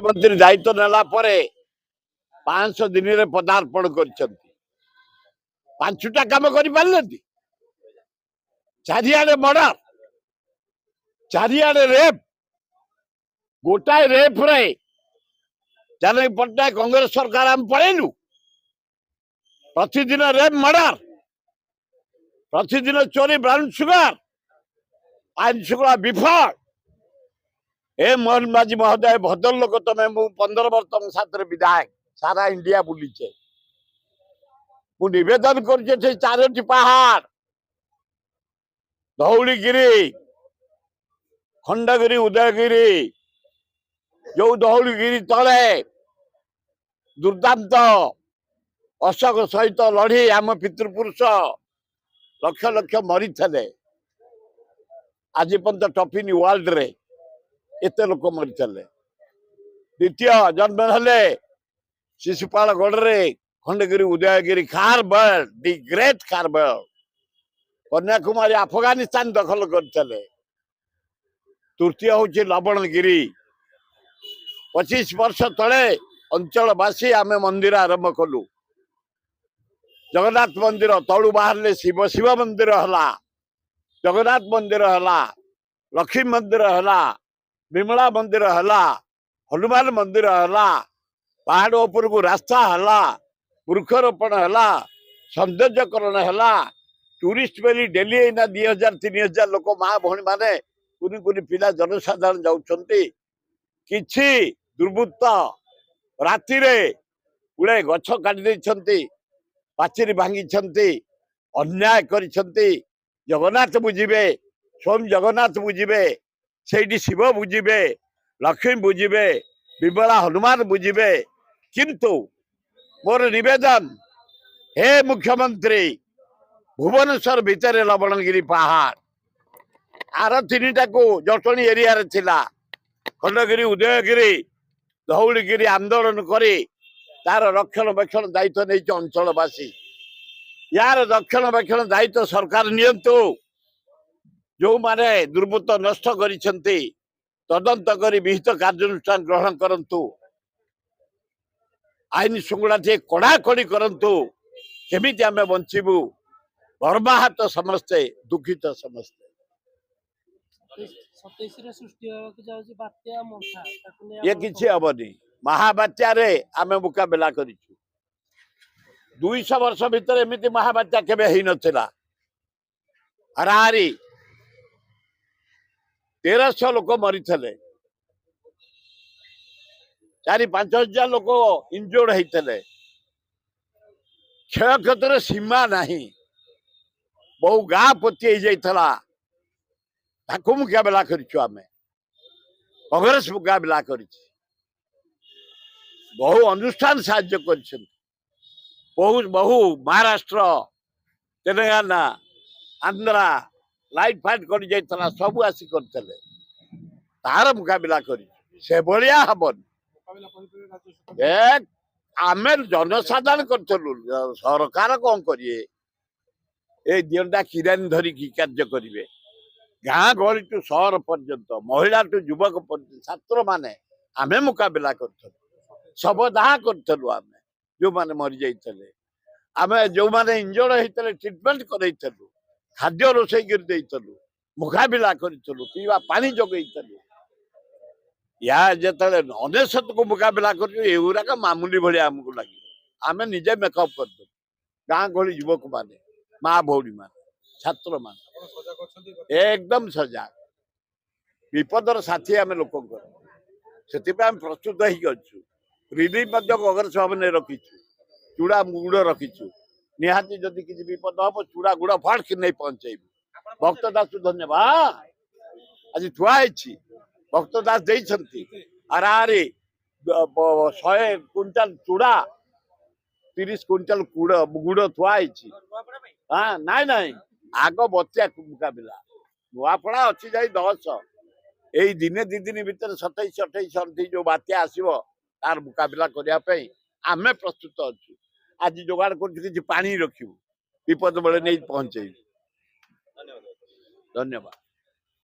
मुख्यमंत्री दायित्व नेला 500 दिन में पदार्पण कर 5टा काम कर चारिआडे मर्डर चारिआडे रेप गोटाए रेप रे जानकी पट्टनायक कांग्रेस सरकार आम पलैलु प्रतिदिन रेप मर्डर प्रतिदिन चोरी ब्राउन सुगर आईन श्रृंखला विफल ए मोहन माझी महोदय भद्र लोक तमें 15 वर्ष तुम साथ विधायक सारा इंडिया बुलीचे निवेदन कर 4टी पहाड़ धौलीगिरी खंडगिरी उदयगिरी जो धौलीगिरी तले दुर्दांत अशोक सहित लड़ी आम पितृपुरुष लक्ष लक्ष मरी थे आज पर्यंत टॉप इन वर्ल्ड रे एते लोक मरी थे द्वितीय जन्म हेले शिशुपाल गढ़ खंडगिरी उदयगिरी खारबेल दि ग्रेट खारबेल कन्याकुमारी अफगानिस्तान दखल करते तृतीय हूँ लवणगिरी 25 वर्ष तले अंचलवासी आम मंदिर आरंभ कलु जगन्नाथ मंदिर तलु बाहर शिव शिव मंदिर है जगन्नाथ मंदिर है लक्ष्मी मंदिर है विमला मंदिर है हनुमान मंदिर है पहाड़ उपर को रास्ता है वृक्षरोपण है सौंदर्यकरण है टूरिस्ट बेली डेली 2000-3000 लोक माँ भौणी माने कुनी कुनी पिला जनसाधारण जाउछंती किछि दुर्बृत्त राति रे गुड़े गछ काटी देइछंती पाचेरी भांगी अन्याय करिछंती जगन्नाथ बुझिबे स्वयं जगन्नाथ बुझिबे सेठी शिव बुझिबे लक्ष्मी बुझिबे विमला हनुमान बुझिबे किंतु मोर निवेदन हे मुख्यमंत्री भुवनेश्वर भितर लवणगिरी पहाड़ आर 3टा को जटणी एरिया रे थिला खंडगिरी उदयगिरी धौलीगिरी आंदोलन करी तार रक्षणाबेक्षण दायित्व नहीं अंचलवासी यार रक्षणाबेक्षण दायित्व सरकार नियंतु जो माने दुर्बृत्त नष्ट करिसेंती तदंत करी विहित कार्यानुष्ठान ग्रहण करंतु आईन श्रृंखला कड़ाकड़ी करंतु केमिति आमे बंचिबु बर्बाहत समस्ते दुखित समस्ते ये किसी हेनी महाबात्या रे आमे मुकाबला करिछु 200 वर्ष भितर एमिति महाबात्या केबे हेई नथिला हरारी 1300 लोक मरी थे 4-5 हजार लोक इंजोर्ड होते क्षय क्षतर सीमा नहीं बहु गाँ पोती जाइला मुकाबला करें कांग्रेस मुकाबला कर बहु अनुष्ठान साहाय्य कर बहु महाराष्ट्र तेलंगाना आंध्रा लाइट फाइट कर जाइला सब आसी करते तार मुकाबला कर से भाया हबन आमे जनसाधारण करूँ सरकार कौन करिए ए दिनटा किरानी धरिकी कार्य करेंगे गाँ गहली टू सहर पर्यंत महिला टू युवक पर्यंत छात्र माने आमे मुकाबला कर शवदाह करूँ आमे जो माने मरी जाइए आमे जो माने इंजर्ड होते ट्रिटमेंट करइलु खाद्य रोषे कर मुकाबला करूँ पीवा पानी जगैलु या जिते 99 को मुकाबला कर मामूली भाया आमको लगे आमे निजे मेकअप कर गाँ गहली युवक माने माँ भौणी मान छात्र मान एकदम सजाग विपदर साथी आम लोक से प्रस्तुत होचु रिलीफ कांग्रेस भवन रखीचु चूड़ा गुड़ रखीचु निहाती जदि किसी विपद हम चूड़ा गुड़ फट कि नहीं पहुंचेबू भक्त दास धन्यवाद आज थुआई भक्त दास देइछंती अरारे 100 क्विंटाल चूड़ा 30 क्विंटाल गुड़ थुआई हाँ नाई नाई आग बच्चा मुकाबला नुआपड़ा अच्छी जाई 10 यही दिने 2 दिन भीतर 27-28 जो बात्या आसो तार मुकाबला करने आमे प्रस्तुत अच्छु आज जोगाड़ कर पानी रखू विपद बेले नहीं पहुंचे धन्यवाद।